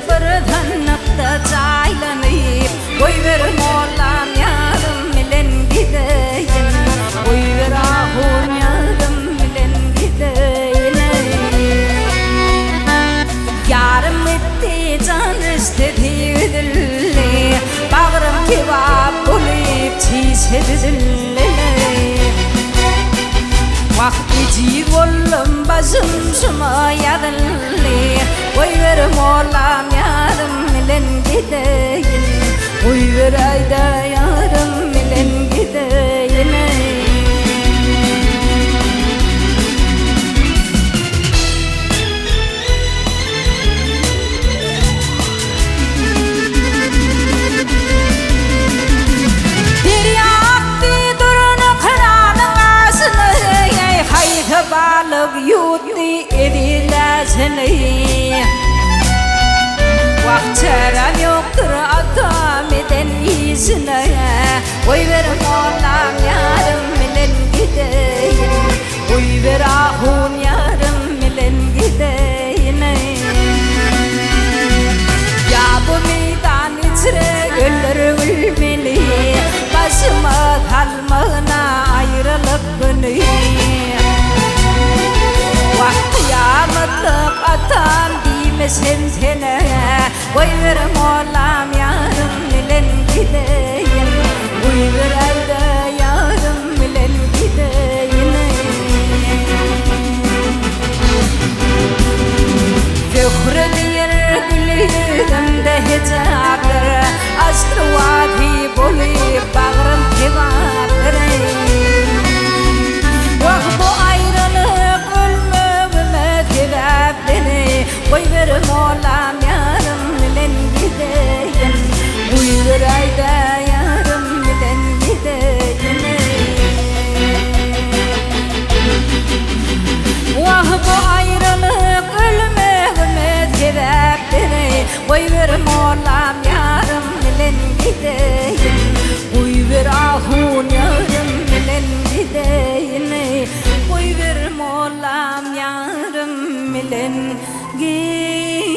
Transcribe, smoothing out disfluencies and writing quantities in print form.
برधनत चाइलनै कोइबेर मोलाम यारम मिलन गिदैन कोइबेर आहोन यारम मिलन गिदैन यारम मित्ते जानस्ते धीरले बागरम केवा बोलेप छिसेदले Waktu jiwolem bazum semayadle Koyver molam yarım milen gideyin Koyver ayda yarım milen gideyin Balık yutti edileceni Vakçaran yoktur atam eden izine Koyver molam yarım milen gideyim Koyver ahun yarım milen gideyim Ya bu meydan içre güller gülmeli Başıma kalmağına ayrılık günü Kıyametlik atam dimesin sene Koyver molam yarım milen gideyim Koyver ayda yarım milen gideyim Zöhredir gülüdümde hecadır Astı vadi bolip bağrım tevadır Vah bu ayrılık Koyver molam yarım milen gideyim Koyver ayda yarım milen gideyim Vah bu ayrılık ölmeme sebepleri Koyver molam yarım milen gideyim Koyver ahun yarım milen gideyim Koyver molam yarım milen gideyim